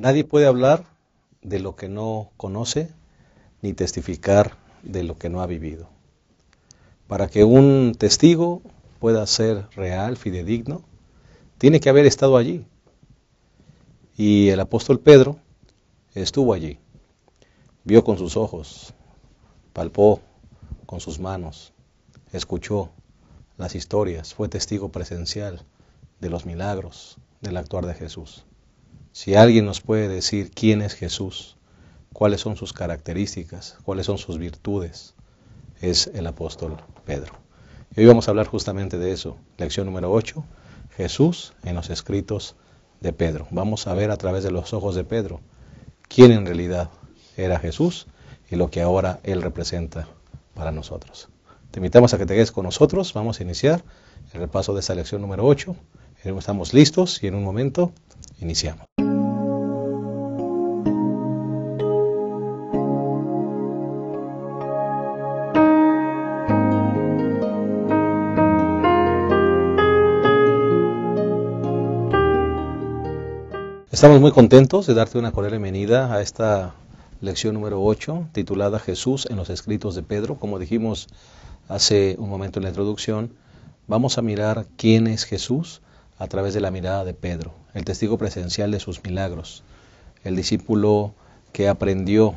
Nadie puede hablar de lo que no conoce, ni testificar de lo que no ha vivido. Para que un testigo pueda ser real, fidedigno, tiene que haber estado allí. Y el apóstol Pedro estuvo allí, vio con sus ojos, palpó con sus manos, escuchó las historias, fue testigo presencial de los milagros, del actuar de Jesús. Si alguien nos puede decir quién es Jesús, cuáles son sus características, cuáles son sus virtudes, es el apóstol Pedro. Y hoy vamos a hablar justamente de eso. Lección número 8, Jesús en los escritos de Pedro. Vamos a ver a través de los ojos de Pedro quién en realidad era Jesús y lo que ahora Él representa para nosotros. Te invitamos a que te quedes con nosotros. Vamos a iniciar el repaso de esta lección número 8. Estamos listos y en un momento iniciamos. Estamos muy contentos de darte una cordial bienvenida a esta lección número 8, titulada Jesús en los escritos de Pedro. Como dijimos hace un momento en la introducción, vamos a mirar quién es Jesús a través de la mirada de Pedro, el testigo presencial de sus milagros, el discípulo que aprendió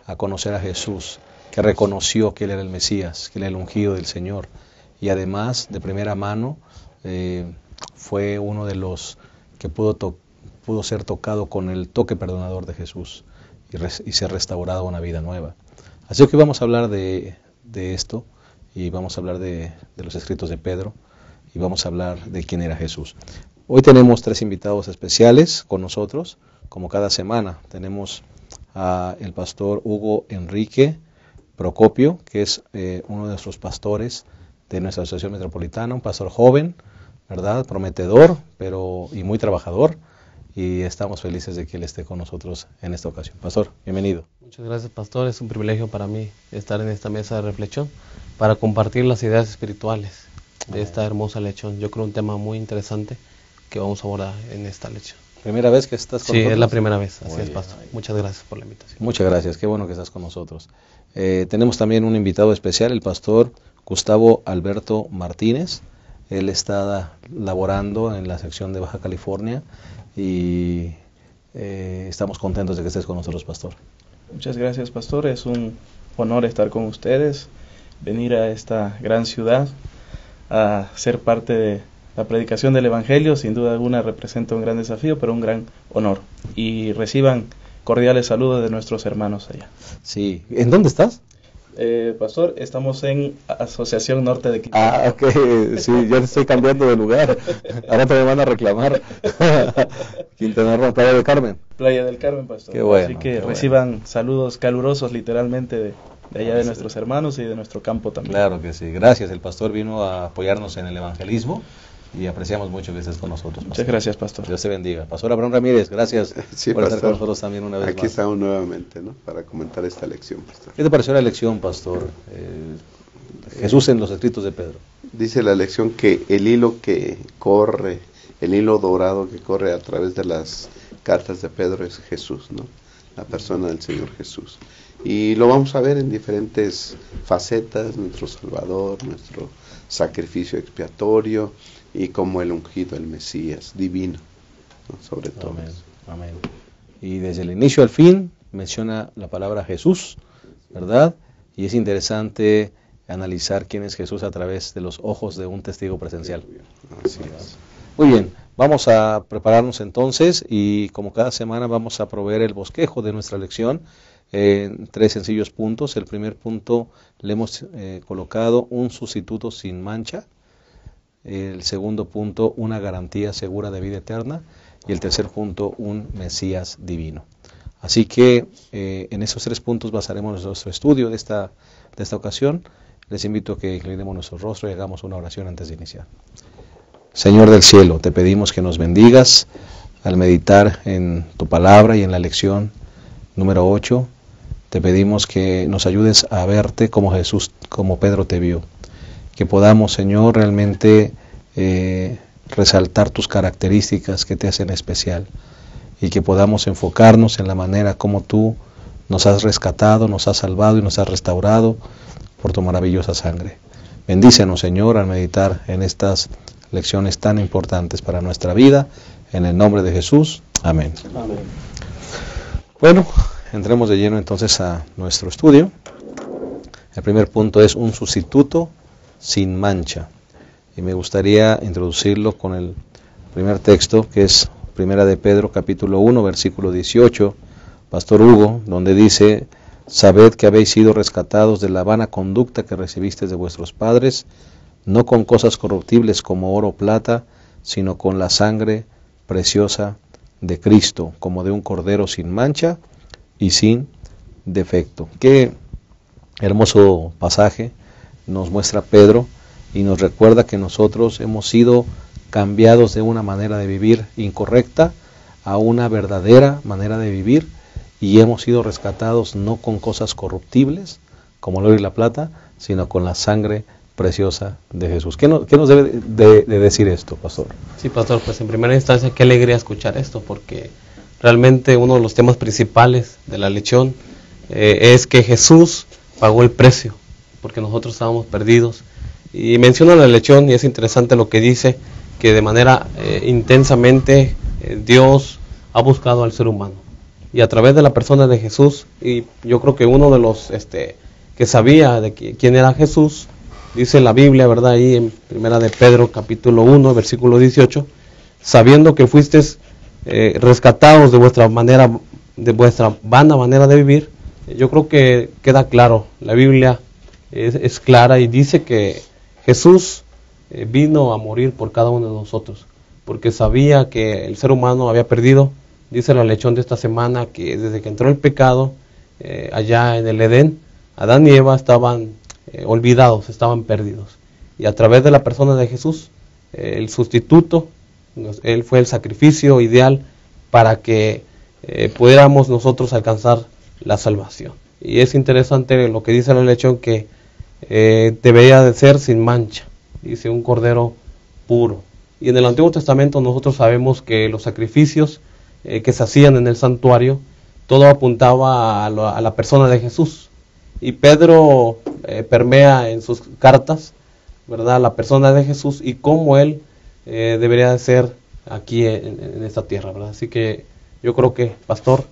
a conocer a Jesús, que reconoció que Él era el Mesías, que Él era el ungido del Señor, y además de primera mano fue uno de los que pudo ser tocado con el toque perdonador de Jesús y ser restaurado a una vida nueva. Así que vamos a hablar de esto y vamos a hablar de los escritos de Pedro y vamos a hablar de quién era Jesús. Hoy tenemos 3 invitados especiales con nosotros, como cada semana. Tenemos al pastor Hugo Enrique Procopio, que es uno de nuestros pastores de nuestra asociación metropolitana, un pastor joven, ¿verdad? Prometedor, y muy trabajador. Y estamos felices de que Él esté con nosotros en esta ocasión. Pastor, bienvenido. Muchas gracias, pastor. Es un privilegio para mí estar en esta mesa de reflexión para compartir las ideas espirituales de esta hermosa lección. Yo creo un tema muy interesante que vamos a abordar en esta lección. ¿Primera vez que estás con nosotros? Sí, es la primera vez. Así es, pastor. Muchas gracias por la invitación. Muchas gracias. Qué bueno que estás con nosotros. Tenemos también un invitado especial, el pastor Gustavo Alberto Martínez. Él está laborando en la sección de Baja California y estamos contentos de que estés con nosotros, pastor. Muchas gracias, pastor. Es un honor estar con ustedes, venir a esta gran ciudad a ser parte de la predicación del Evangelio. Sin duda alguna representa un gran desafío, pero un gran honor. Y reciban cordiales saludos de nuestros hermanos allá. Sí. ¿En dónde estás? Pastor, estamos en Asociación Norte de Quintana. Ah, ok, sí, ya te estoy cambiando de lugar. Ahora te me van a reclamar. Quintana Roo, Playa del Carmen. Playa del Carmen, pastor. Qué bueno. Así que reciban saludos calurosos, literalmente, de allá de nuestros hermanos y de nuestro campo también. Claro que sí. Gracias. El pastor vino a apoyarnos en el evangelismo y apreciamos mucho que estés con nosotros, pastor. Muchas gracias, pastor. Dios te bendiga. Pastor Abraham Ramírez, gracias por estar con nosotros también una vez Aquí más. estamos nuevamente, ¿no? Para comentar esta lección, pastor. ¿Qué te pareció la lección, pastor? Jesús en los escritos de Pedro. Dice la lección que el hilo que corre, el hilo dorado que corre a través de las cartas de Pedro es Jesús, ¿no? La persona del Señor Jesús. Y lo vamos a ver en diferentes facetas, nuestro Salvador, nuestro sacrificio expiatorio y como el ungido, el Mesías divino, ¿no? Sobre todo. Amén. Amén. Y desde el inicio al fin menciona la palabra Jesús, ¿verdad? Y es interesante analizar quién es Jesús a través de los ojos de un testigo presencial. Así es. Muy bien, vamos a prepararnos entonces y como cada semana vamos a proveer el bosquejo de nuestra lección en 3 sencillos puntos. El primer punto le hemos colocado un sustituto sin mancha. El segundo punto, una garantía segura de vida eterna. Y el tercer punto, un Mesías divino. Así que en esos 3 puntos basaremos nuestro estudio de esta ocasión. Les invito a que inclinemos nuestro rostro y hagamos una oración antes de iniciar. Señor del cielo, te pedimos que nos bendigas al meditar en tu palabra y en la lección número 8. Te pedimos que nos ayudes a verte como Jesús, como Pedro te vio. Que podamos, Señor, realmente resaltar tus características que te hacen especial y que podamos enfocarnos en la manera como tú nos has rescatado, nos has salvado y nos has restaurado por tu maravillosa sangre. Bendícenos, Señor, al meditar en estas lecciones tan importantes para nuestra vida. En el nombre de Jesús. Amén. Amén. Bueno, entremos de lleno entonces a nuestro estudio. El primer punto es un sustituto sin mancha. Y me gustaría introducirlo con el primer texto, que es Primera de Pedro, capítulo 1, versículo 18, Pastor Hugo, donde dice: sabed que habéis sido rescatados de la vana conducta que recibisteis de vuestros padres, no con cosas corruptibles como oro o plata, sino con la sangre preciosa de Cristo, como de un cordero sin mancha y sin defecto. Qué hermoso pasaje nos muestra Pedro y nos recuerda que nosotros hemos sido cambiados de una manera de vivir incorrecta a una verdadera manera de vivir, y hemos sido rescatados no con cosas corruptibles como el oro y la plata, sino con la sangre preciosa de Jesús. ¿Qué nos debe de decir esto, pastor? Sí, pastor, pues en primera instancia qué alegría escuchar esto, porque realmente uno de los temas principales de la lección es que Jesús pagó el precio, porque nosotros estábamos perdidos. Y menciona la lección, y es interesante lo que dice, que de manera intensamente Dios ha buscado al ser humano. Y a través de la persona de Jesús, y yo creo que uno de los que sabía de quién era Jesús, dice la Biblia, ¿verdad? Ahí en Primera de Pedro, capítulo 1, versículo 18, sabiendo que fuisteis rescatados de vuestra vana manera de vivir. Yo creo que queda claro, la Biblia es clara y dice que Jesús vino a morir por cada uno de nosotros, porque sabía que el ser humano había perdido. Dice la lección de esta semana que desde que entró el pecado, allá en el Edén, Adán y Eva estaban olvidados, estaban perdidos. Y a través de la persona de Jesús, el sustituto, Él fue el sacrificio ideal para que pudiéramos nosotros alcanzar la salvación. Y es interesante lo que dice la lección, que debería de ser sin mancha, dice un cordero puro. Y en el Antiguo Testamento nosotros sabemos que los sacrificios que se hacían en el santuario, todo apuntaba a la persona de Jesús. Y Pedro permea en sus cartas, ¿verdad?, la persona de Jesús y cómo Él debería de ser aquí en esta tierra, ¿verdad? Así que yo creo que, pastor,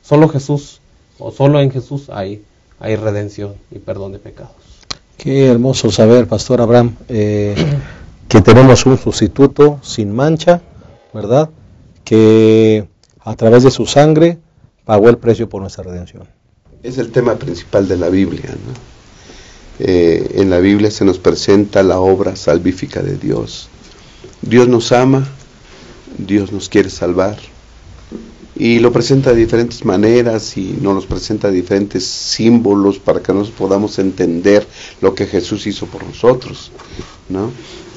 solo Jesús, o solo en Jesús hay redención y perdón de pecados. Qué hermoso saber, pastor Abraham, que tenemos un sustituto sin mancha, ¿verdad?, que a través de su sangre pagó el precio por nuestra redención. Es el tema principal de la Biblia, ¿no? En la Biblia se nos presenta la obra salvífica de Dios. Dios nos ama, Dios nos quiere salvar, y lo presenta de diferentes maneras y nos presenta diferentes símbolos para que nos podamos entender lo que Jesús hizo por nosotros, ¿no?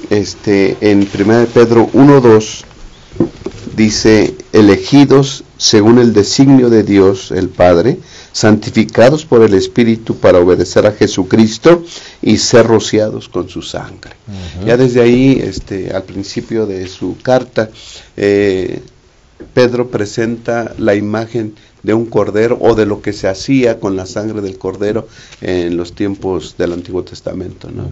En 1 Pedro 1:2 dice: elegidos según el designio de Dios el Padre, santificados por el Espíritu para obedecer a Jesucristo y ser rociados con su sangre. Uh-huh. Ya desde ahí, al principio de su carta, Pedro presenta la imagen de un cordero, o de lo que se hacía con la sangre del cordero en los tiempos del Antiguo Testamento, ¿no? Uh-huh.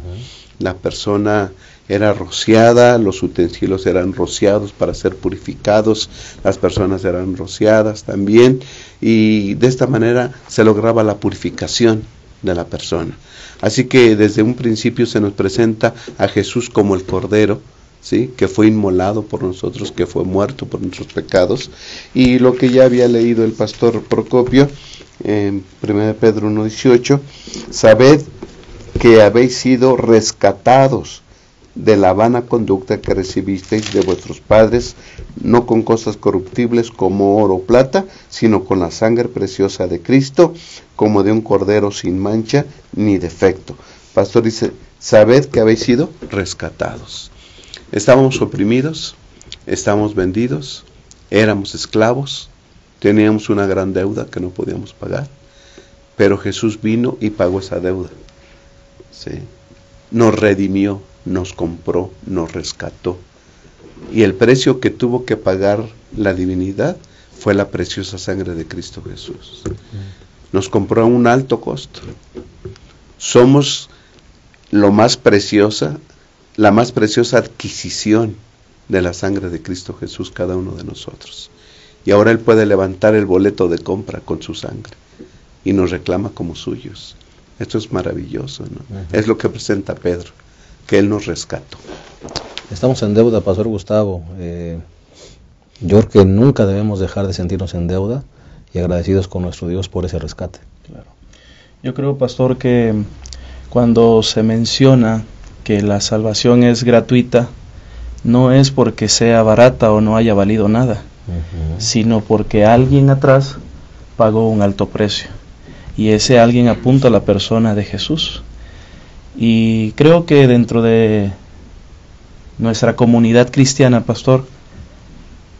La persona era rociada, los utensilios eran rociados para ser purificados, las personas eran rociadas también, y de esta manera se lograba la purificación de la persona. Así que desde un principio se nos presenta a Jesús como el Cordero, ¿sí?, que fue inmolado por nosotros, que fue muerto por nuestros pecados. Y lo que ya había leído el pastor Procopio en 1 Pedro 1:18, sabed que habéis sido rescatados de la vana conducta que recibisteis de vuestros padres, no con cosas corruptibles como oro o plata, sino con la sangre preciosa de Cristo, como de un cordero sin mancha ni defecto. Pastor dice, sabed que habéis sido rescatados. Estábamos oprimidos, estábamos vendidos, éramos esclavos, teníamos una gran deuda que no podíamos pagar, pero Jesús vino y pagó esa deuda, ¿sí? Nos redimió, nos compró, nos rescató, Y el precio que tuvo que pagar la divinidad fue la preciosa sangre de Cristo Jesús. Nos compró a un alto costo. Somos la más preciosa adquisición de la sangre de Cristo Jesús, cada uno de nosotros. Y ahora Él puede levantar el boleto de compra con su sangre y nos reclama como suyos. Esto es maravilloso, ¿no? Es lo que presenta Pedro, que Él nos rescató. Estamos en deuda, Pastor Gustavo. Yo creo que nunca debemos dejar de sentirnos en deuda y agradecidos con nuestro Dios por ese rescate. Claro. Yo creo, Pastor, que cuando se menciona que la salvación es gratuita, no es porque sea barata o no haya valido nada, sino porque alguien atrás pagó un alto precio. Y ese alguien apunta a la persona de Jesús. Y creo que dentro de nuestra comunidad cristiana, Pastor,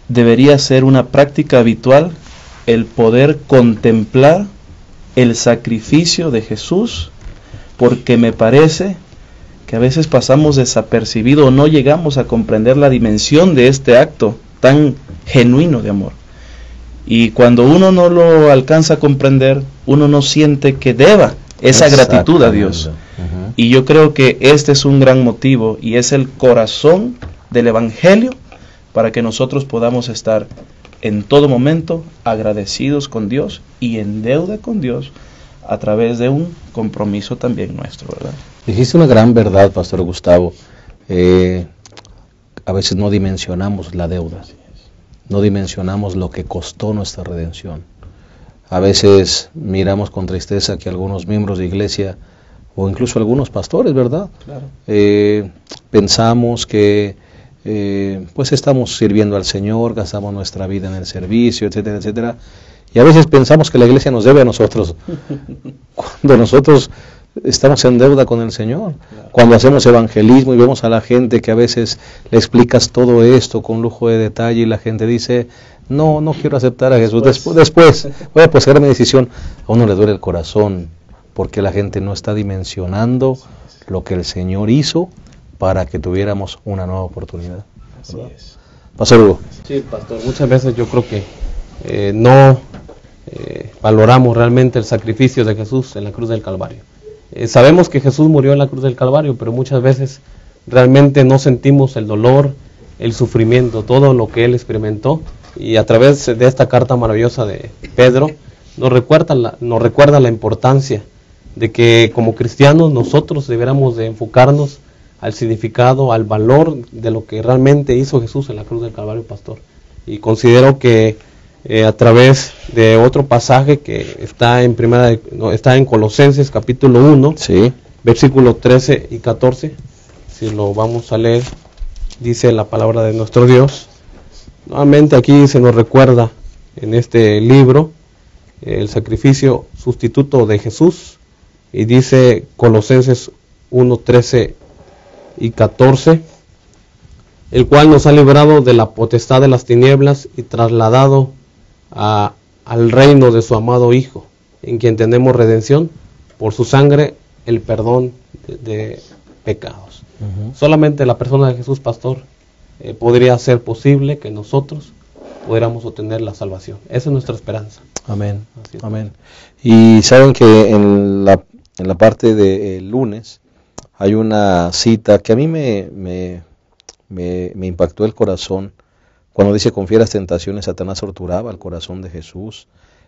debería ser una práctica habitual el poder contemplar el sacrificio de Jesús, porque me parece que a veces pasamos desapercibido o no llegamos a comprender la dimensión de este acto tan genuino de amor. Y cuando uno no lo alcanza a comprender, uno no siente que deba esa gratitud a Dios. Y yo creo que este es un gran motivo y es el corazón del Evangelio para que nosotros podamos estar en todo momento agradecidos con Dios y en deuda con Dios a través de un compromiso también nuestro, ¿verdad? Dijiste una gran verdad, Pastor Gustavo. A veces no dimensionamos la deuda, no dimensionamos lo que costó nuestra redención. A veces miramos con tristeza que algunos miembros de iglesia o incluso algunos pastores, ¿verdad? Claro. Pensamos que pues estamos sirviendo al Señor, gastamos nuestra vida en el servicio, etcétera, etcétera. Y a veces pensamos que la iglesia nos debe a nosotros, cuando nosotros estamos en deuda con el Señor. Claro. Cuando hacemos evangelismo y vemos a la gente que a veces le explicas todo esto con lujo de detalle y la gente dice, no quiero aceptar a Jesús, después voy a poseer mi decisión. A uno le duele el corazón porque la gente no está dimensionando lo que el Señor hizo para que tuviéramos una nueva oportunidad. Así es. Pastor Hugo. Sí, Pastor, muchas veces yo creo que no valoramos realmente el sacrificio de Jesús en la cruz del Calvario. Sabemos que Jesús murió en la cruz del Calvario, pero muchas veces realmente no sentimos el dolor, el sufrimiento, todo lo que Él experimentó. Y a través de esta carta maravillosa de Pedro, nos recuerda la importancia de que como cristianos nosotros deberíamos de enfocarnos al significado, al valor de lo que realmente hizo Jesús en la cruz del Calvario, Pastor. Y considero que a través de otro pasaje que está en Colosenses capítulo 1, sí, versículos 13 y 14, si lo vamos a leer, dice la palabra de nuestro Dios. Nuevamente aquí se nos recuerda en este libro el sacrificio sustituto de Jesús, y dice Colosenses 1, 13 y 14, el cual nos ha librado de la potestad de las tinieblas y trasladado al reino de su amado Hijo, en quien tenemos redención por su sangre, el perdón de pecados. Solamente la persona de Jesús, Pastor, podría ser posible que nosotros pudiéramos obtener la salvación. Esa es nuestra esperanza. Amén. Amén. Y saben que en la parte del lunes hay una cita que a mí me impactó el corazón. Cuando dice, con fieras tentaciones Satanás torturaba el corazón de Jesús.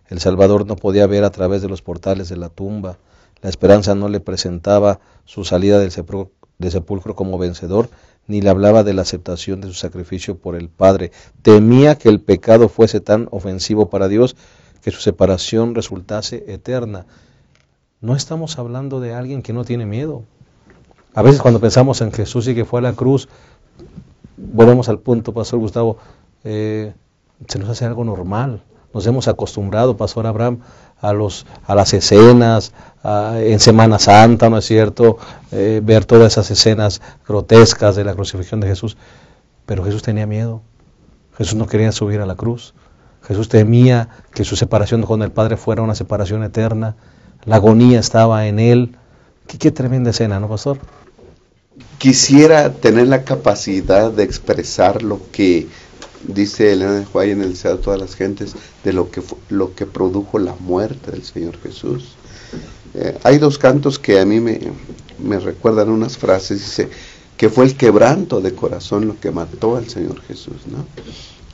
El Salvador no podía ver a través de los portales de la tumba. La esperanza no le presentaba su salida del sepulcro como vencedor, ni le hablaba de la aceptación de su sacrificio por el Padre. Temía que el pecado fuese tan ofensivo para Dios que su separación resultase eterna. No estamos hablando de alguien que no tiene miedo. A veces cuando pensamos en Jesús y que fue a la cruz, volvemos al punto, Pastor Gustavo, se nos hace algo normal. Nos hemos acostumbrado, Pastor Abraham, a las escenas, en Semana Santa, ¿no es cierto? Ver todas esas escenas grotescas de la crucifixión de Jesús. Pero Jesús tenía miedo. Jesús no quería subir a la cruz. Jesús temía que su separación con el Padre fuera una separación eterna. La agonía estaba en él. Qué tremenda escena, ¿no, Pastor? quisiera tener la capacidad de expresar lo que dice Elena de White en el Deseo de todas las gentes, de lo que produjo la muerte del Señor Jesús. Hay dos cantos que a mí me recuerdan unas frases. Dice que fue el quebranto de corazón lo que mató al Señor Jesús, ¿no?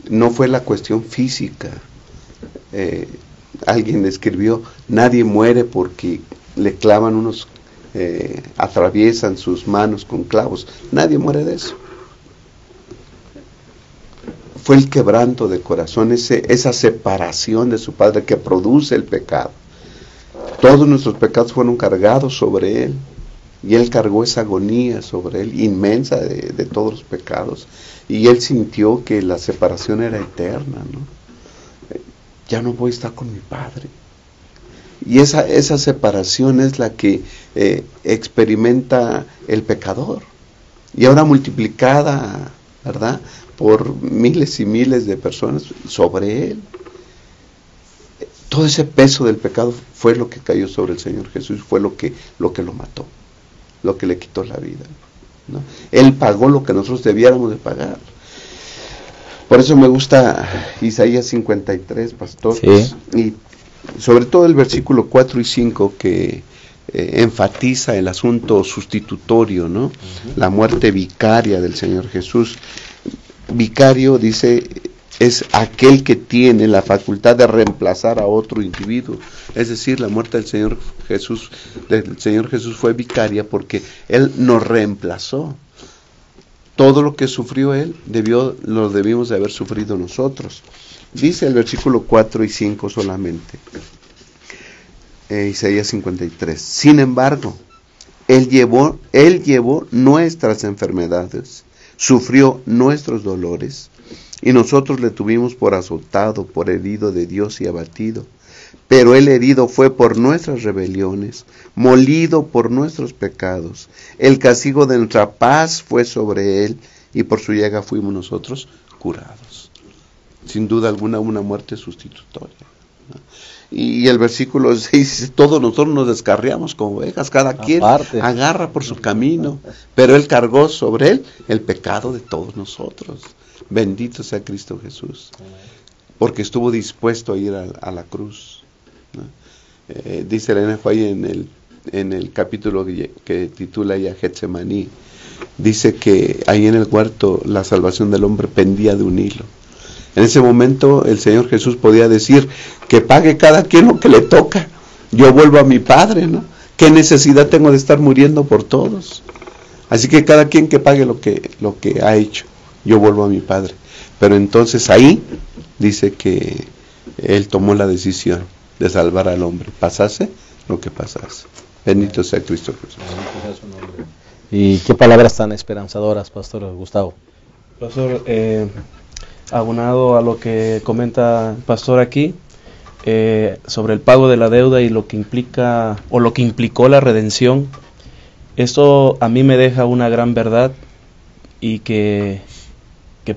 No fue la cuestión física. Alguien escribió, nadie muere porque le clavan unos, atraviesan sus manos con clavos. Nadie muere de eso. Fue el quebranto de corazón, esa separación de su Padre que produce el pecado. Todos nuestros pecados fueron cargados sobre Él, y Él cargó esa agonía sobre Él, inmensa de todos los pecados, y Él sintió que la separación era eterna, ¿no? Ya no voy a estar con mi Padre. Y esa separación es la que experimenta el pecador, y ahora multiplicada, ¿verdad?, por miles y miles de personas sobre Él. Todo ese peso del pecado fue lo que cayó sobre el Señor Jesús, fue lo que lo mató, lo que le quitó la vida, ¿no? Él pagó lo que nosotros debiéramos de pagar. Por eso me gusta Isaías 53, pastor, sí. Y sobre todo el versículo 4 y 5 que enfatiza el asunto sustitutorio, ¿no? Uh-huh. La muerte vicaria del Señor Jesús. Vicario, dice, es aquel que tiene la facultad de reemplazar a otro individuo. Es decir, la muerte del Señor Jesús fue vicaria porque Él nos reemplazó. Todo lo que sufrió Él, lo debimos de haber sufrido nosotros. Dice el versículo 4 y 5 solamente. Isaías 53. Sin embargo, Él llevó nuestras enfermedades, sufrió nuestros dolores, y nosotros le tuvimos por azotado, por herido de Dios y abatido. Pero Él herido fue por nuestras rebeliones, molido por nuestros pecados. El castigo de nuestra paz fue sobre Él, y por su llaga fuimos nosotros curados. Sin duda alguna, una muerte sustitutoria, ¿no? Y el versículo 6 dice, todos nosotros nos descarriamos como ovejas, cada quien agarra por su camino, pero Él cargó sobre Él el pecado de todos nosotros. Bendito sea Cristo Jesús, porque estuvo dispuesto a ir a la cruz, ¿no? Dice Elena White en el capítulo que titula ya Getsemaní, dice que ahí en el huerto la salvación del hombre pendía de un hilo. En ese momento el Señor Jesús podía decir que pague cada quien lo que le toca. Yo vuelvo a mi Padre, ¿no? ¿Qué necesidad tengo de estar muriendo por todos? Así que cada quien que pague lo que ha hecho. Yo vuelvo a mi Padre. Pero entonces ahí dice que Él tomó la decisión de salvar al hombre, pasase lo que pasase. Bendito sea Cristo Jesús. ¿Y qué palabras tan esperanzadoras, Pastor Gustavo? Pastor, abonado a lo que comenta el pastor aquí, sobre el pago de la deuda y lo que implica o lo que implicó la redención, esto a mí me deja una gran verdad, y que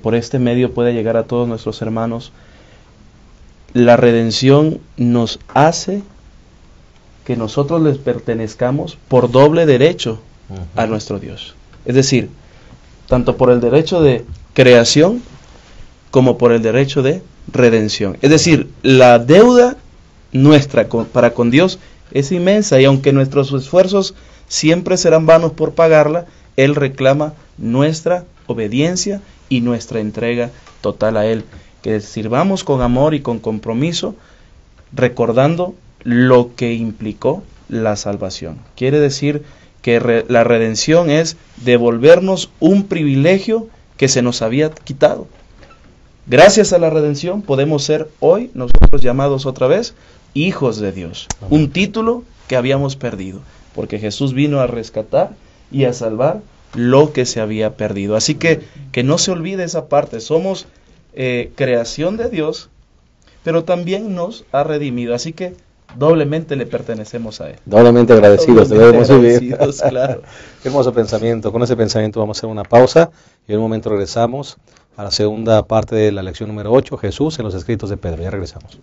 por este medio puede llegar a todos nuestros hermanos. La redención nos hace que nosotros les pertenezcamos por doble derecho a nuestro Dios. Es decir, tanto por el derecho de creación como por el derecho de redención. Es decir, la deuda nuestra para con Dios es inmensa, y aunque nuestros esfuerzos siempre serán vanos por pagarla, Él reclama nuestra obediencia y nuestra entrega total a Él. Que sirvamos con amor y con compromiso, recordando lo que implicó la salvación. Quiere decir que la redención es devolvernos un privilegio que se nos había quitado. Gracias a la redención podemos ser hoy nosotros llamados otra vez hijos de Dios. Un título que habíamos perdido, porque Jesús vino a rescatar y a salvar lo que se había perdido. Así que no se olvide esa parte. Somos creación de Dios, pero también nos ha redimido. Así que doblemente le pertenecemos a Él. Doblemente agradecidos. Doblemente agradecidos, claro. Qué hermoso pensamiento. Con ese pensamiento vamos a hacer una pausa y en un momento regresamos a la segunda parte de la lección número 8, Jesús en los escritos de Pedro. Ya regresamos.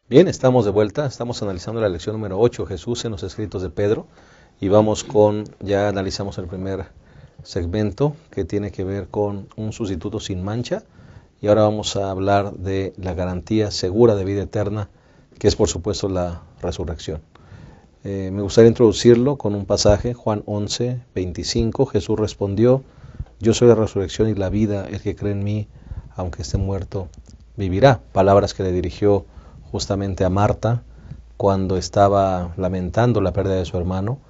Bien, estamos de vuelta, estamos analizando la lección número 8, Jesús en los escritos de Pedro, y vamos ya analizamos el primer segmento que tiene que ver con un sustituto sin mancha, y ahora vamos a hablar de la garantía segura de vida eterna, que es por supuesto la resurrección. Me gustaría introducirlo con un pasaje, Juan 11, 25, Jesús respondió: yo soy la resurrección y la vida, el que cree en mí, aunque esté muerto, vivirá. Palabras que le dirigió justamente a Marta cuando estaba lamentando la pérdida de su hermano,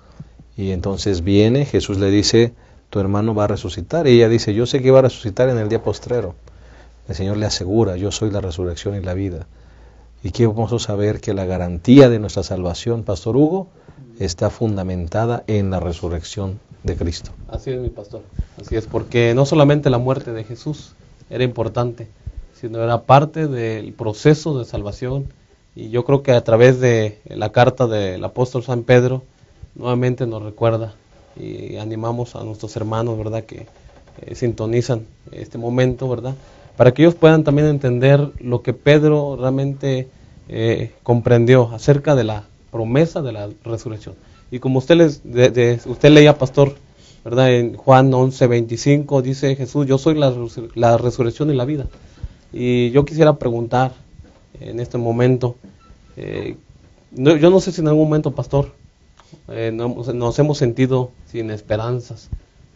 y entonces viene, Jesús le dice: tu hermano va a resucitar, y ella dice: yo sé que va a resucitar en el día postrero. El Señor le asegura: yo soy la resurrección y la vida. Y que vamos a saber que la garantía de nuestra salvación, Pastor Hugo, está fundamentada en la resurrección de Cristo. Así es, mi pastor, así es, porque no solamente la muerte de Jesús era importante, sino era parte del proceso de salvación. Y yo creo que a través de la carta del apóstol San Pedro nuevamente nos recuerda, y animamos a nuestros hermanos, ¿verdad?, que sintonizan este momento, ¿verdad?, para que ellos puedan también entender lo que Pedro realmente comprendió acerca de la promesa de la resurrección. Y como usted leía, pastor, ¿verdad?, en Juan 11, 25 dice Jesús: yo soy la resurrección y la vida. Y yo quisiera preguntar en este momento, yo no sé si en algún momento, pastor, nos hemos sentido sin esperanzas.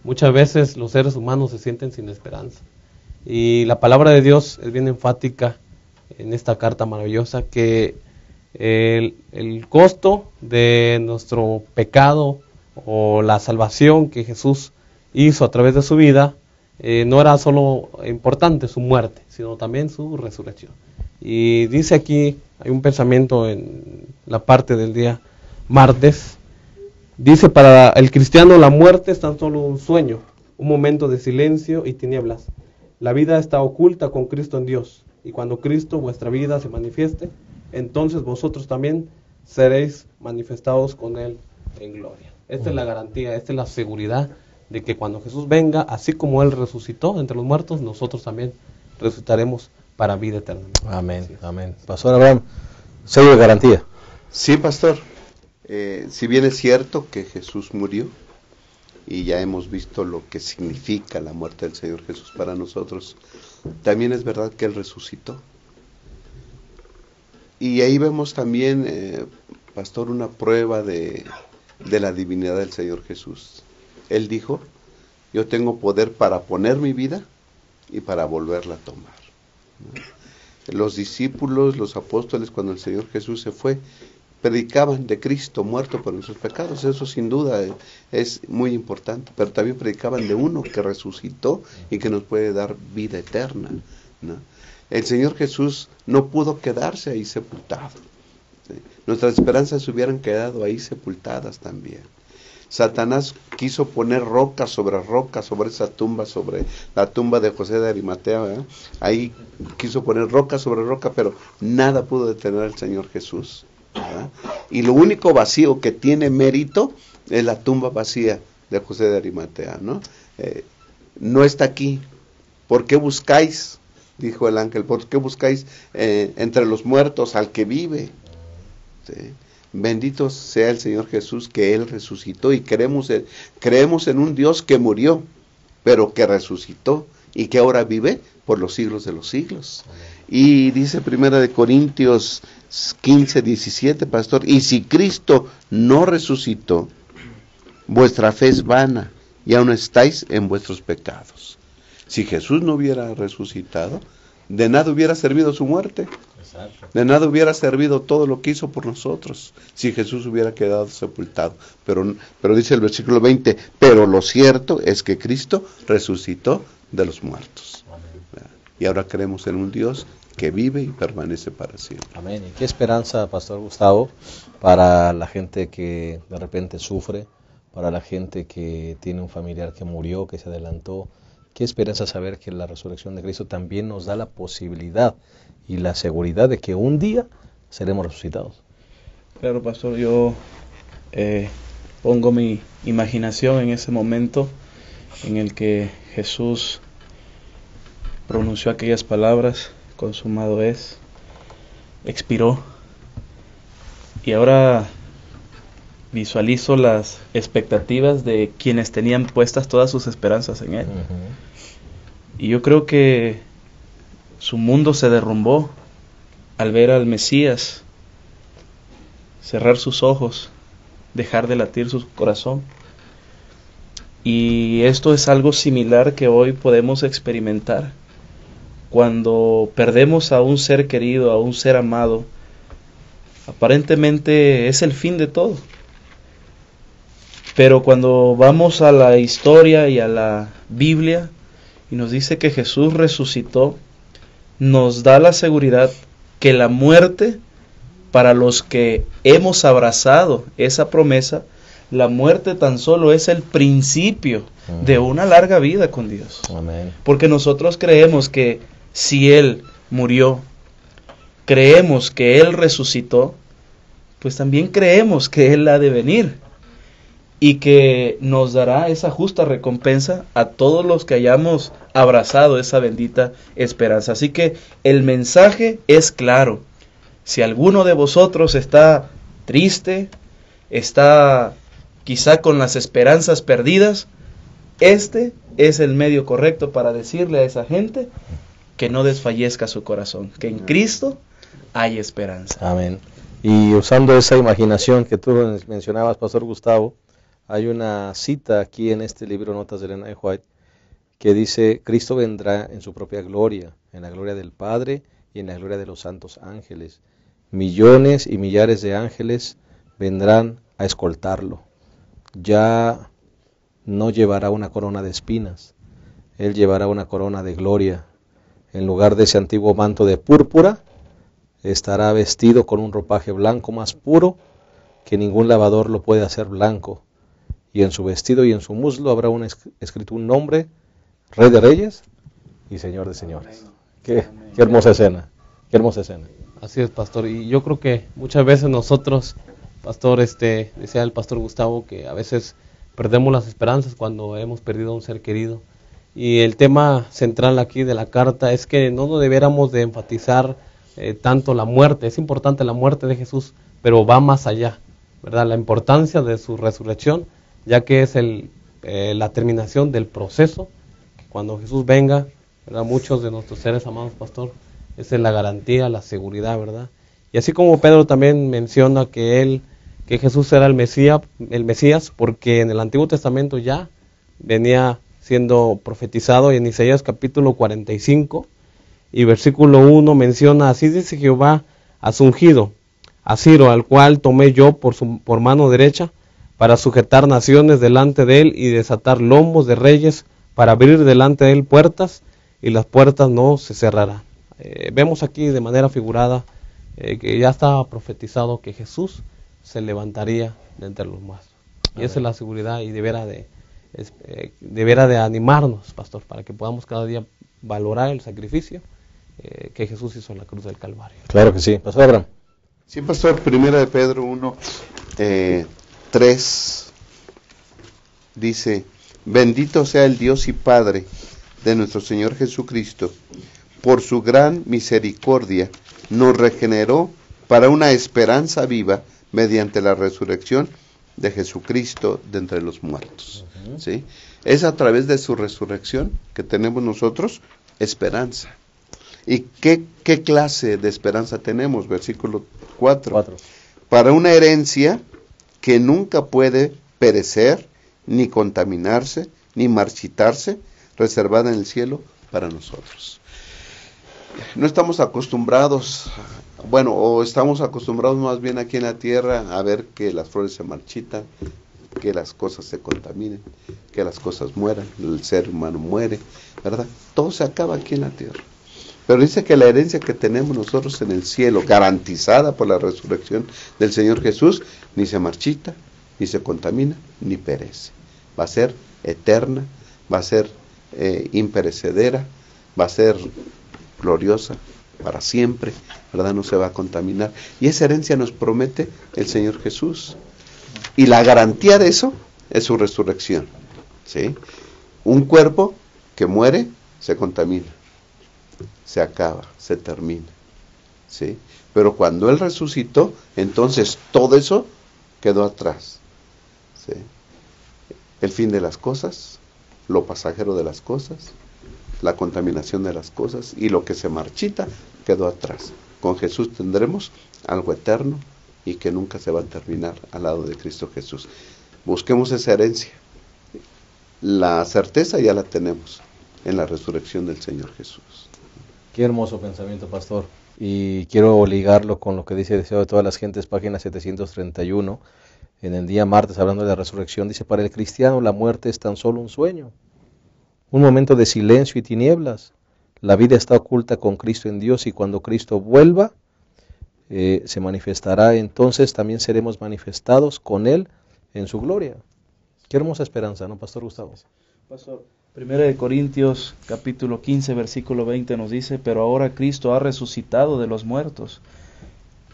Muchas veces los seres humanos se sienten sin esperanza. Y la palabra de Dios es bien enfática en esta carta maravillosa, que el costo de nuestro pecado o la salvación que Jesús hizo a través de su vida, no era solo importante su muerte, sino también su resurrección. Y dice aquí, hay un pensamiento en la parte del día martes, dice: para el cristiano la muerte es tan solo un sueño, un momento de silencio y tinieblas. La vida está oculta con Cristo en Dios, y cuando Cristo, vuestra vida, se manifieste, entonces vosotros también seréis manifestados con Él en gloria. Esta es la garantía, esta es la seguridad de que cuando Jesús venga, así como Él resucitó entre los muertos, nosotros también resucitaremos para vida eterna. Amén, amén. Pastor Abraham, sello de garantía. Sí, pastor. Si bien es cierto que Jesús murió, y ya hemos visto lo que significa la muerte del Señor Jesús para nosotros, también es verdad que Él resucitó. Y ahí vemos también, pastor, una prueba de la divinidad del Señor Jesús. Él dijo: yo tengo poder para poner mi vida y para volverla a tomar, ¿no? Los discípulos, los apóstoles, cuando el Señor Jesús se fue, predicaban de Cristo muerto por nuestros pecados. Eso sin duda es muy importante, pero también predicaban de uno que resucitó y que nos puede dar vida eterna, ¿no? El Señor Jesús no pudo quedarse ahí sepultado, ¿sí? Nuestras esperanzas hubieran quedado ahí sepultadas también. Satanás quiso poner roca sobre esa tumba, sobre la tumba de José de Arimatea, ¿verdad? Ahí quiso poner roca sobre roca, pero nada pudo detener al Señor Jesús, ¿verdad? Y lo único vacío que tiene mérito es la tumba vacía de José de Arimatea, ¿no? No está aquí. ¿Por qué buscáis? Dijo el ángel, ¿por qué buscáis entre los muertos al que vive? ¿Sí? Bendito sea el Señor Jesús, que Él resucitó, y creemos en un Dios que murió, pero que resucitó y que ahora vive por los siglos de los siglos. Y dice 1 Corintios 15, 17, pastor: y si Cristo no resucitó, vuestra fe es vana y aún estáis en vuestros pecados. Si Jesús no hubiera resucitado, de nada hubiera servido su muerte. Exacto. De nada hubiera servido todo lo que hizo por nosotros, si Jesús hubiera quedado sepultado. Pero dice el versículo 20, pero lo cierto es que Cristo resucitó de los muertos. Amén. Y ahora creemos en un Dios que vive y permanece para siempre. Amén. ¿Y qué esperanza, Pastor Gustavo, para la gente que de repente sufre, para la gente que tiene un familiar que murió, que se adelantó? Qué esperanza saber que la resurrección de Cristo también nos da la posibilidad y la seguridad de que un día seremos resucitados. Claro, pastor, yo pongo mi imaginación en ese momento en el que Jesús pronunció aquellas palabras: consumado es, expiró, Y ahora visualizo las expectativas de quienes tenían puestas todas sus esperanzas en Él. Y yo creo que su mundo se derrumbó al ver al Mesías cerrar sus ojos, dejar de latir su corazón. Y esto es algo similar que hoy podemos experimentar. Cuando perdemos a un ser querido, a un ser amado, aparentemente es el fin de todo. Pero cuando vamos a la historia y a la Biblia y nos dice que Jesús resucitó, nos da la seguridad que la muerte, para los que hemos abrazado esa promesa, la muerte tan solo es el principio de una larga vida con Dios. Amén. Porque nosotros creemos que si Él murió, creemos que Él resucitó, pues también creemos que Él ha de venir y que nos dará esa justa recompensa a todos los que hayamos abrazado esa bendita esperanza. Así que el mensaje es claro. Si alguno de vosotros está triste, está quizá con las esperanzas perdidas, este es el medio correcto para decirle a esa gente que no desfallezca su corazón, que en Cristo hay esperanza. Amén. Y usando esa imaginación que tú mencionabas, Pastor Gustavo, hay una cita aquí en este libro Notas de Elena G. White que dice: Cristo vendrá en su propia gloria, en la gloria del Padre y en la gloria de los santos ángeles. Millones y millares de ángeles vendrán a escoltarlo. Ya no llevará una corona de espinas, Él llevará una corona de gloria. En lugar de ese antiguo manto de púrpura, estará vestido con un ropaje blanco más puro, que ningún lavador lo puede hacer blanco. Y en su vestido y en su muslo habrá escrito un nombre: Rey de Reyes y Señor de Señores. Qué hermosa escena, qué hermosa escena. Así es, pastor. Y yo creo que muchas veces nosotros, pastor, decía el pastor Gustavo, que a veces perdemos las esperanzas cuando hemos perdido a un ser querido. Y el tema central aquí de la carta es que no nos debiéramos de enfatizar tanto la muerte. Es importante la muerte de Jesús, pero va más allá, ¿verdad? La importancia de su resurrección, ya que es la terminación del proceso. Que cuando Jesús venga, ¿verdad? Muchos de nuestros seres amados, pastor, esa es la garantía, la seguridad, ¿verdad? Y así como Pedro también menciona que Jesús era el Mesías, porque en el Antiguo Testamento ya venía siendo profetizado, y en Isaías capítulo 45 y versículo 1 menciona: así dice Jehová a su ungido, a Ciro, al cual tomé yo por mano derecha, para sujetar naciones delante de él, y desatar lomos de reyes, para abrir delante de él puertas, y las puertas no se cerrarán. Vemos aquí de manera figurada que ya estaba profetizado que Jesús se levantaría de entre los muertos. Y esa es la seguridad, y deberá de animarnos, pastor, para que podamos cada día valorar el sacrificio que Jesús hizo en la cruz del Calvario. Claro que sí. Pastor Abraham. Sí, pastor, primera de Pedro 1, 3, dice: bendito sea el Dios y Padre de nuestro Señor Jesucristo, por su gran misericordia nos regeneró para una esperanza viva mediante la resurrección de Jesucristo de entre los muertos. ¿Sí? Es a través de su resurrección que tenemos nosotros esperanza. ¿Y qué clase de esperanza tenemos? Versículo 4. Para una herencia que nunca puede perecer, ni contaminarse, ni marchitarse, reservada en el cielo para nosotros. No estamos acostumbrados, o estamos acostumbrados más bien aquí en la tierra a ver que las flores se marchitan, que las cosas se contaminen, que las cosas mueran, el ser humano muere, ¿verdad? Todo se acaba aquí en la tierra. Pero dice que la herencia que tenemos nosotros en el cielo, garantizada por la resurrección del Señor Jesús, ni se marchita, ni se contamina, ni perece. Va a ser eterna, va a ser imperecedera, va a ser gloriosa para siempre, ¿verdad? No se va a contaminar. Y esa herencia nos promete el Señor Jesús. Y la garantía de eso es su resurrección. ¿Sí? Un cuerpo que muere se contamina, se acaba, se termina. ¿sí? Pero cuando Él resucitó, entonces todo eso quedó atrás, ¿sí? El fin de las cosas, lo pasajero de las cosas, la contaminación de las cosas y lo que se marchita quedó atrás. Con Jesús tendremos algo eterno y que nunca se va a terminar al lado de Cristo Jesús. Busquemos esa herencia. La certeza ya la tenemos en la resurrección del Señor Jesús. Qué hermoso pensamiento, pastor. Y quiero ligarlo con lo que dice Deseo de todas las gentes, página 731. En el día martes, hablando de la resurrección, dice: para el cristiano la muerte es tan solo un sueño, un momento de silencio y tinieblas. La vida está oculta con Cristo en Dios, y cuando Cristo vuelva, se manifestará, entonces también seremos manifestados con Él en su gloria. Qué hermosa esperanza, ¿no, Pastor Gustavo? Pastor, 1 Corintios capítulo 15, versículo 20 nos dice: pero ahora Cristo ha resucitado de los muertos,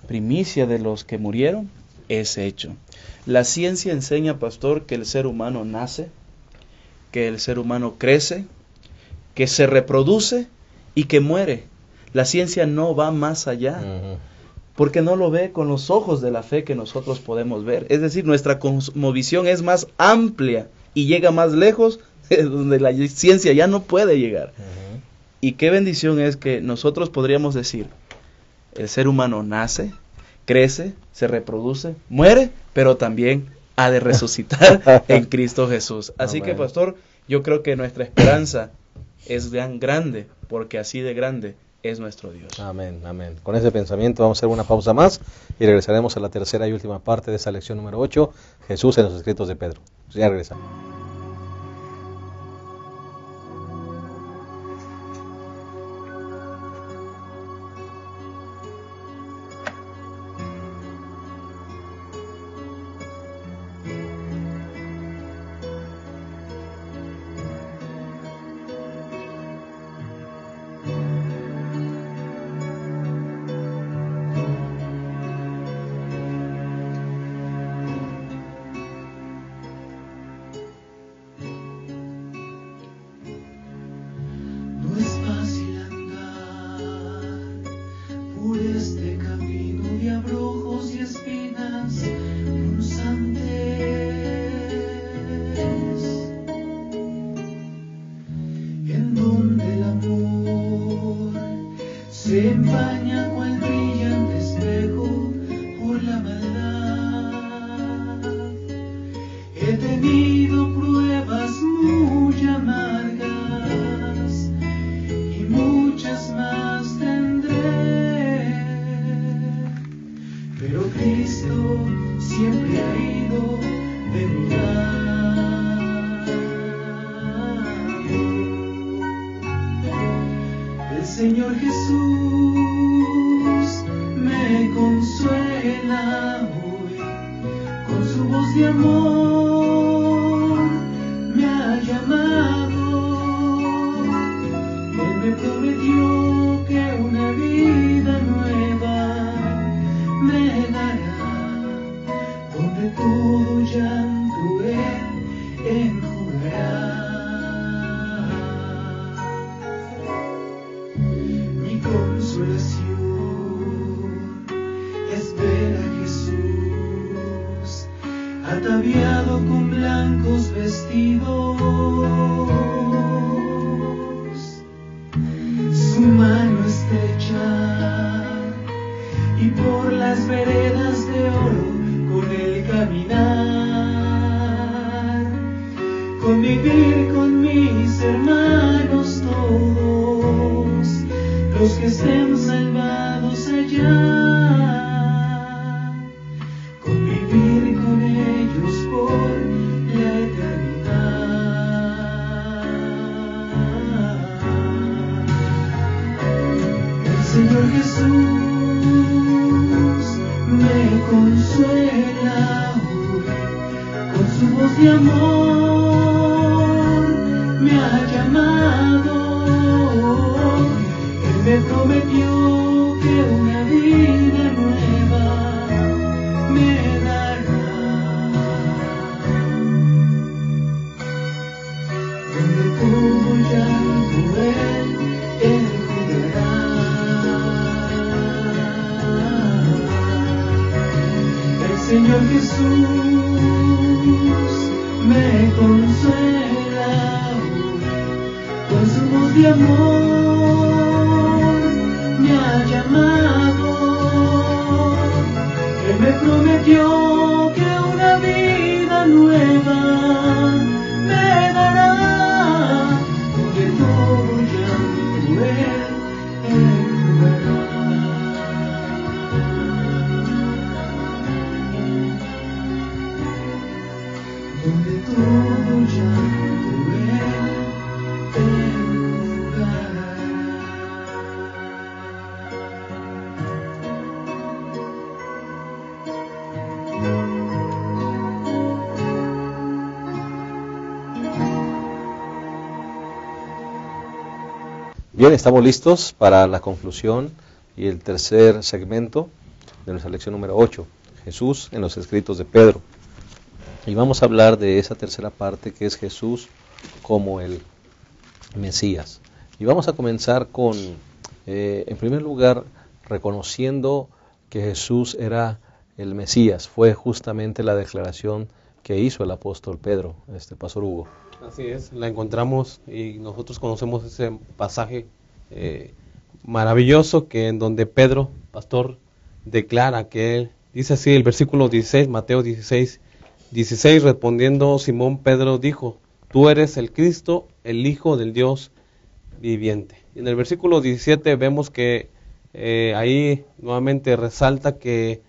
primicia de los que murieron es hecho. La ciencia enseña, pastor, que el ser humano nace, que el ser humano crece, que se reproduce y que muere. La ciencia no va más allá, porque no lo ve con los ojos de la fe que nosotros podemos ver. Es decir, nuestra cosmovisión es más amplia y llega más lejos donde la ciencia ya no puede llegar. Y qué bendición es que nosotros podríamos decir: el ser humano nace, crece, se reproduce, muere, pero también ha de resucitar en Cristo Jesús. Así que, pastor, yo creo que nuestra esperanza es tan grande, porque así de grande es nuestro Dios. Amén, amén. Con ese pensamiento vamos a hacer una pausa más y regresaremos a la tercera y última parte de esta lección número 8, Jesús en los escritos de Pedro. Ya regresamos. Se empaña cual brillante espejo por la maldad. He tenido pruebas muy amargas y muchas más tendré, pero Cristo siempre ha ido de mi lado. El Señor Jesús me consuela hoy, con su voz de amor me ha llamado. Él me prometió que una vida nueva me dará, donde todo llanto Él enjugará. Mi consolación es ver a Jesús ataviado con blancos vestidos, su mano estrecha y por las veredas de oro con él caminar, convivir con mis hermanos todos, los que estén salvados allá, convivir con ellos por la eternidad. El Señor Jesús me consuela hoy, con su voz de amor me ha llamado. Él me prometió que una vida nueva me dará, donde todo llanto Él enjugará. Jesús me consuela con su voz de amor, me ha llamado, Él me prometió que una vida nueva me dará, de todo llanto Él enjugará. Donde todo llanto Él enjugará. Bien, estamos listos para la conclusión y el tercer segmento de nuestra lección número 8, Jesús en los escritos de Pedro. Y vamos a hablar de esa tercera parte que es Jesús como el Mesías. Y vamos a comenzar con, en primer lugar, reconociendo que Jesús era el Mesías. Fue justamente la declaración que hizo el apóstol Pedro, Pastor Hugo. Así es, la encontramos y nosotros conocemos ese pasaje maravilloso que en donde Pedro, pastor, declara que él, dice así el versículo 16, Mateo 16, respondiendo Simón Pedro dijo, tú eres el Cristo, el Hijo del Dios viviente. Y en el versículo 17 vemos que ahí nuevamente resalta que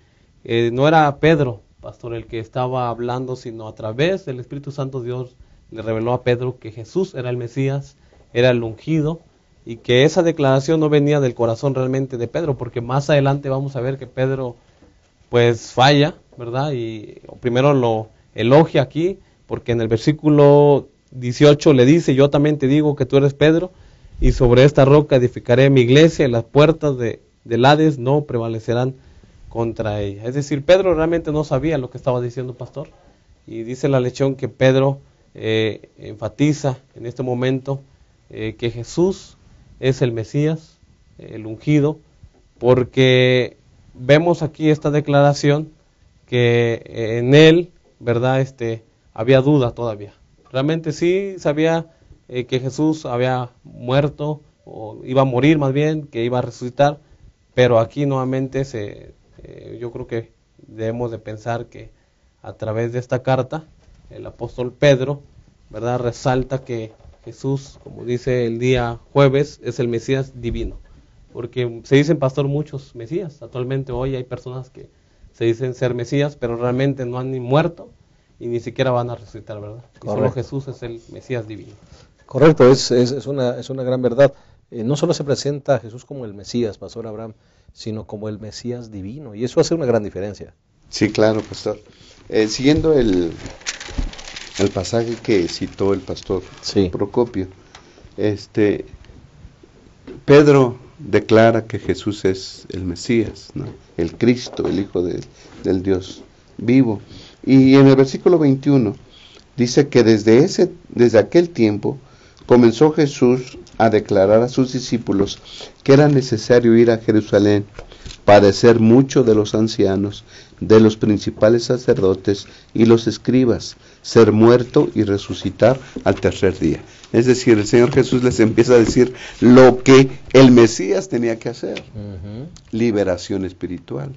no era Pedro, pastor, el que estaba hablando, sino a través del Espíritu Santo Dios le reveló a Pedro que Jesús era el Mesías, era el ungido, y que esa declaración no venía del corazón realmente de Pedro, porque más adelante vamos a ver que Pedro pues falla, ¿verdad? Y primero lo elogia aquí, porque en el versículo 18 le dice, yo también te digo que tú eres Pedro, y sobre esta roca edificaré mi iglesia, y las puertas del Hades no prevalecerán contra ella. Es decir, Pedro realmente no sabía lo que estaba diciendo, pastor, y dice la lección que Pedro enfatiza en este momento que Jesús es el Mesías, el ungido, porque vemos aquí esta declaración que en él, ¿verdad? Había duda todavía. Realmente sí sabía que Jesús había muerto, o iba a morir más bien, que iba a resucitar, pero aquí nuevamente yo creo que debemos de pensar que a través de esta carta, el apóstol Pedro, ¿verdad? Resalta que Jesús, como dice el día jueves, es el Mesías divino. Porque se dicen, pastor, muchos Mesías. Actualmente hoy hay personas que se dicen ser Mesías, pero realmente no han ni muerto y ni siquiera van a resucitar, ¿verdad? Y solo Jesús es el Mesías divino. Correcto, es una gran verdad. No solo se presenta a Jesús como el Mesías, pastor Abraham, sino como el Mesías divino. Y eso hace una gran diferencia. Sí, claro, pastor. Siguiendo el pasaje que citó el pastor Procopio, Pedro declara que Jesús es el Mesías, ¿no? El Cristo, el Hijo del Dios vivo. Y en el versículo 21 dice que desde aquel tiempo comenzó Jesús a declarar a sus discípulos que era necesario ir a Jerusalén, padecer mucho de los ancianos, de los principales sacerdotes y los escribas, ser muerto y resucitar al tercer día. Es decir, el Señor Jesús les empieza a decir lo que el Mesías tenía que hacer. Liberación espiritual.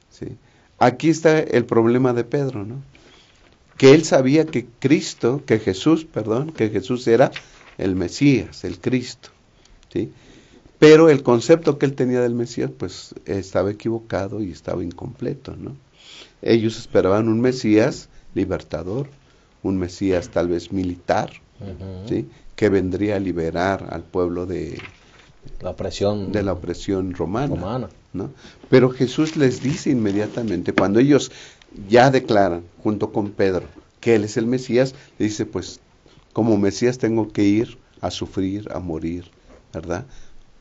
¿Sí? Aquí está el problema de Pedro, ¿no? Que él sabía que Jesús era el Mesías, el Cristo, ¿sí? Pero el concepto que él tenía del Mesías, pues, estaba equivocado y estaba incompleto, ¿no? Ellos esperaban un Mesías libertador, un Mesías tal vez militar, ¿sí? Que vendría a liberar al pueblo de la opresión romana. ¿No? Pero Jesús les dice inmediatamente, cuando ellos ya declaran, junto con Pedro, que Él es el Mesías, le dice, pues, como Mesías tengo que ir a sufrir, a morir, ¿verdad?,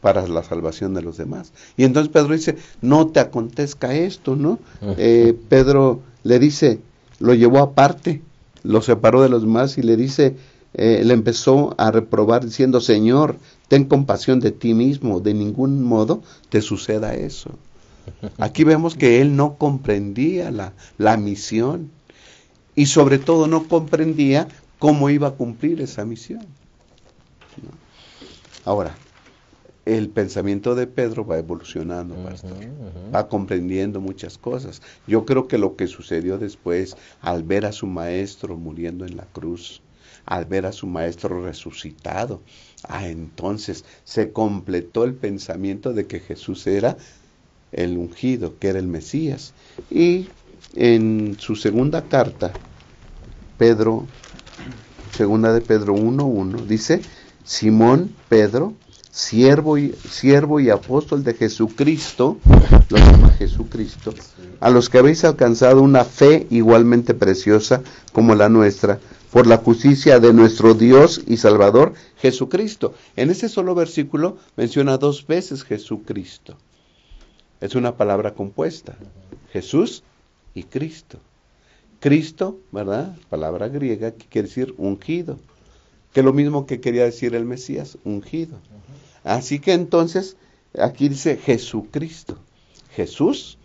para la salvación de los demás. Y entonces Pedro dice, no te acontezca esto, ¿no? Pedro le dice, lo llevó aparte, lo separó de los demás y le dice, le empezó a reprobar diciendo, Señor, ten compasión de ti mismo, de ningún modo te suceda eso. Aquí vemos que él no comprendía la misión y sobre todo no comprendía cómo iba a cumplir esa misión, ¿no? Ahora, el pensamiento de Pedro va evolucionando, pastor. Va comprendiendo muchas cosas. Yo creo que lo que sucedió después, al ver a su maestro muriendo en la cruz, al ver a su maestro resucitado, entonces se completó el pensamiento de que Jesús era el ungido, que era el Mesías. Y en su segunda carta, segunda de Pedro 1:1, dice: Simón Pedro, siervo y apóstol de Jesucristo, lo llama Jesucristo, a los que habéis alcanzado una fe igualmente preciosa como la nuestra, por la justicia de nuestro Dios y Salvador Jesucristo. En ese solo versículo menciona 2 veces Jesucristo. Es una palabra compuesta, Jesús y Cristo. Cristo, ¿verdad? Palabra griega que quiere decir ungido, que es lo mismo que quería decir el Mesías, ungido. Así que entonces, aquí dice Jesucristo. Jesús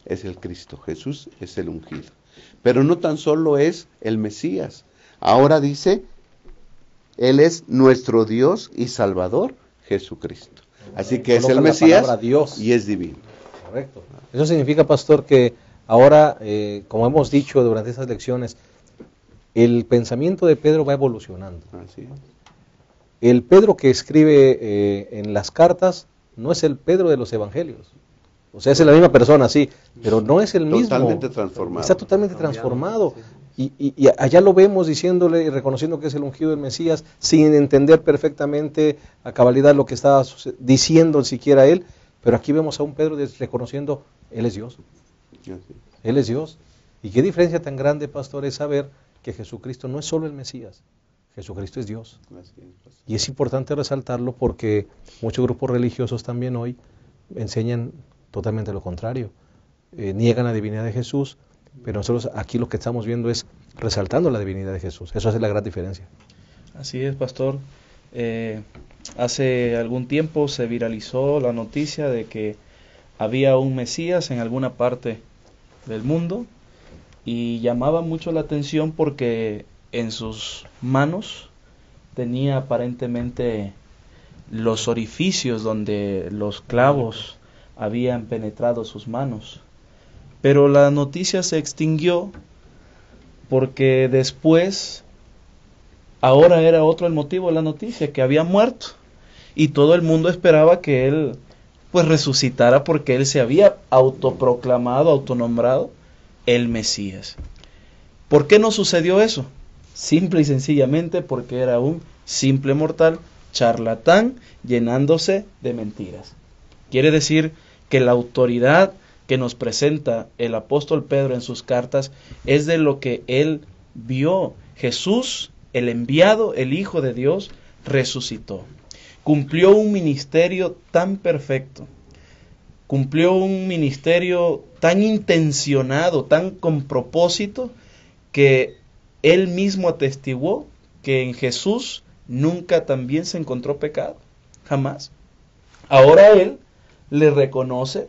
es el Cristo, Jesús es el ungido. Pero no tan solo es el Mesías, ahora dice, Él es nuestro Dios y Salvador, Jesucristo. Así que es el Mesías Dios. Y es divino. Correcto. Eso significa, pastor, que ahora, como hemos dicho durante estas lecciones, el pensamiento de Pedro va evolucionando. Así es. El Pedro que escribe en las cartas no es el Pedro de los evangelios. O sea, es la misma persona, sí, pero no es el mismo. Totalmente transformado. Está totalmente transformado. Y allá lo vemos diciéndole y reconociendo que es el ungido del Mesías, sin entender perfectamente a cabalidad lo que estaba diciendo siquiera él. Pero aquí vemos a un Pedro reconociendo, Él es Dios. Él es Dios. Y qué diferencia tan grande, pastor, es saber que Jesucristo no es solo el Mesías. Jesucristo es Dios. Y es importante resaltarlo porque muchos grupos religiosos también hoy enseñan totalmente lo contrario. Niegan la divinidad de Jesús, pero nosotros aquí lo que estamos viendo es resaltando la divinidad de Jesús. Eso hace la gran diferencia. Así es, pastor. Hace algún tiempo se viralizó la noticia de que había un Mesías en alguna parte del mundo y llamaba mucho la atención porque en sus manos tenía aparentemente los orificios donde los clavos habían penetrado sus manos. Pero la noticia se extinguió porque después, ahora era otro el motivo de la noticia, que había muerto. Y todo el mundo esperaba que él pues resucitara porque él se había autoproclamado, autonombrado el Mesías. ¿Por qué no sucedió eso? Simple y sencillamente porque era un simple mortal, charlatán, llenándose de mentiras. Quiere decir que la autoridad que nos presenta el apóstol Pedro en sus cartas es de lo que él vio. Jesús, el enviado, el Hijo de Dios, resucitó. Cumplió un ministerio tan perfecto, cumplió un ministerio tan intencionado, tan con propósito, que él mismo atestiguó que en Jesús nunca también se encontró pecado, jamás. Ahora él le reconoce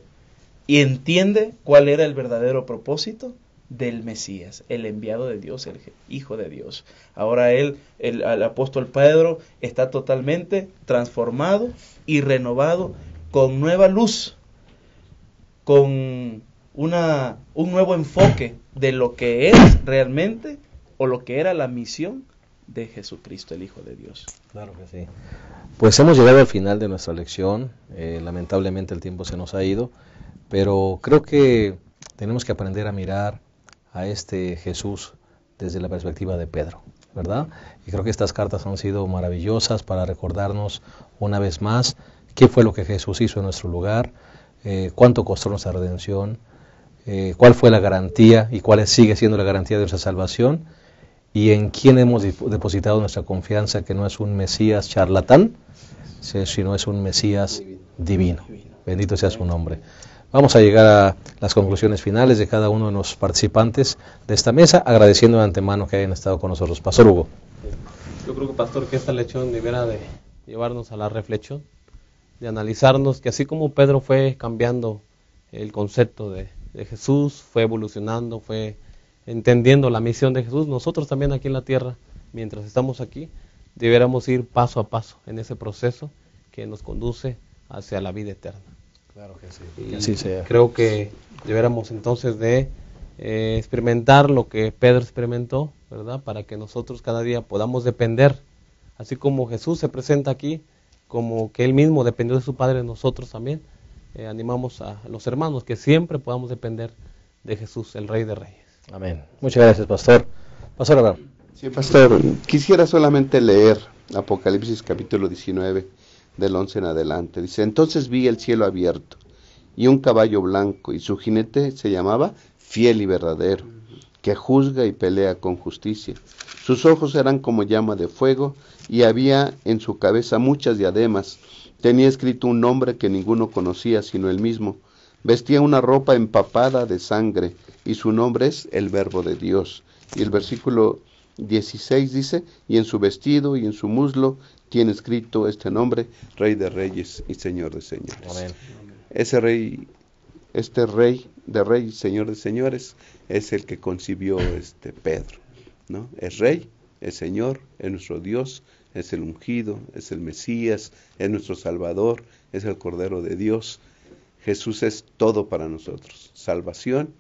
y entiende cuál era el verdadero propósito del Mesías, el enviado de Dios, el Hijo de Dios. Ahora el apóstol Pedro está totalmente transformado y renovado con nueva luz, con un nuevo enfoque de lo que es realmente o lo que era la misión de Jesucristo, el Hijo de Dios. Claro que sí. Pues hemos llegado al final de nuestra lección. Lamentablemente el tiempo se nos ha ido, pero creo que tenemos que aprender a mirar a este Jesús desde la perspectiva de Pedro, ¿verdad? Y creo que estas cartas han sido maravillosas para recordarnos una vez más qué fue lo que Jesús hizo en nuestro lugar, cuánto costó nuestra redención, cuál fue la garantía y cuál sigue siendo la garantía de nuestra salvación, y en quién hemos depositado nuestra confianza, que no es un Mesías charlatán, sino es un Mesías divino. Bendito sea su nombre. Vamos a llegar a las conclusiones finales de cada uno de los participantes de esta mesa, agradeciendo de antemano que hayan estado con nosotros. Pastor Hugo. Yo creo que, pastor, que esta lección debiera de llevarnos a la reflexión, de analizarnos que así como Pedro fue cambiando el concepto de Jesús, fue evolucionando, fue entendiendo la misión de Jesús. Nosotros también aquí en la tierra, mientras estamos aquí, deberíamos ir paso a paso en ese proceso que nos conduce hacia la vida eterna. Claro que sí. Y Que así sea. creo que deberíamos entonces de experimentar lo que Pedro experimentó, ¿verdad? Para que nosotros cada día podamos depender, así como Jesús se presenta aquí, como que Él mismo dependió de su Padre, nosotros también animamos a los hermanos que siempre podamos depender de Jesús, el Rey de Reyes. Amén. Muchas gracias, pastor. Pastor Abraham. Sí, pastor, quisiera solamente leer Apocalipsis capítulo 19, del 11 en adelante. Dice: entonces vi el cielo abierto, y un caballo blanco, y su jinete se llamaba Fiel y Verdadero, que juzga y pelea con justicia. Sus ojos eran como llama de fuego, y había en su cabeza muchas diademas. Tenía escrito un nombre que ninguno conocía sino él mismo. Vestía una ropa empapada de sangre, y su nombre es el Verbo de Dios. Y el versículo 16 dice: y en su vestido y en su muslo tiene escrito este nombre: Rey de Reyes y Señor de Señores. Amén. Ese rey, este Rey de Reyes, Señor de Señores, es el que concibió Pedro, ¿no? Es Rey, es Señor, es nuestro Dios, es el ungido, es el Mesías, es nuestro Salvador, es el Cordero de Dios. Jesús es todo para nosotros: salvación,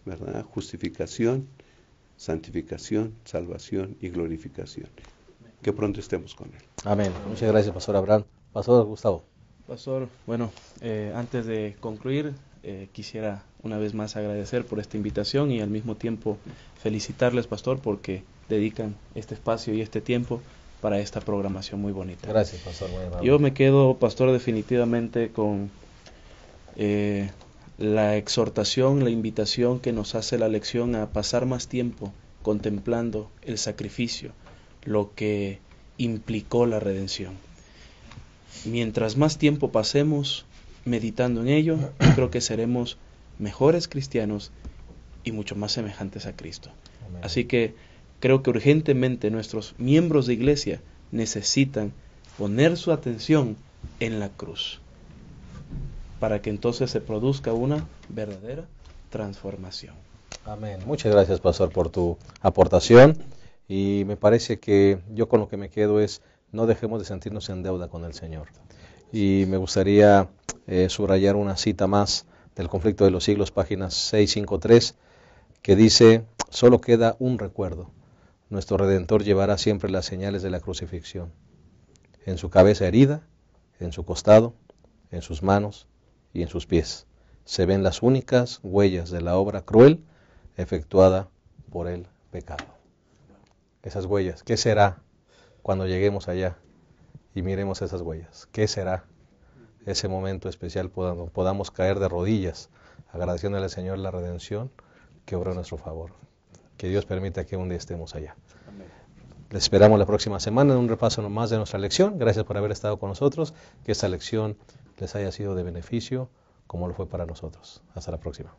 ¿verdad? Justificación, santificación, salvación y glorificación. Que pronto estemos con Él. Amén. Muchas gracias, pastor Abraham. Pastor Gustavo. Pastor, bueno, antes de concluir, quisiera una vez más agradecer por esta invitación y al mismo tiempo felicitarles, pastor, porque dedican este espacio y este tiempo para esta programación muy bonita. Gracias, pastor. Muy amable. Yo me quedo, pastor, definitivamente con la exhortación, la invitación que nos hace la lección a pasar más tiempo contemplando el sacrificio, lo que implicó la redención. Mientras más tiempo pasemos meditando en ello, yo creo que seremos mejores cristianos y mucho más semejantes a Cristo. Amén. Así que creo que urgentemente nuestros miembros de iglesia necesitan poner su atención en la cruz, para que entonces se produzca una verdadera transformación. Amén. Muchas gracias, pastor, por tu aportación. Y me parece que yo con lo que me quedo es: no dejemos de sentirnos en deuda con el Señor. Y me gustaría subrayar una cita más del Conflicto de los Siglos, páginas 653, que dice: solo queda un recuerdo. Nuestro Redentor llevará siempre las señales de la crucifixión. En su cabeza herida, en su costado, en sus manos y en sus pies se ven las únicas huellas de la obra cruel efectuada por el pecado. Esas huellas, ¿qué será cuando lleguemos allá y miremos esas huellas? ¿Qué será ese momento especial? Podamos caer de rodillas agradeciéndole al Señor la redención que obró a nuestro favor. Que Dios permita que un día estemos allá. Les esperamos la próxima semana en un repaso más de nuestra lección. Gracias por haber estado con nosotros. Que esta lección les haya sido de beneficio como lo fue para nosotros. Hasta la próxima.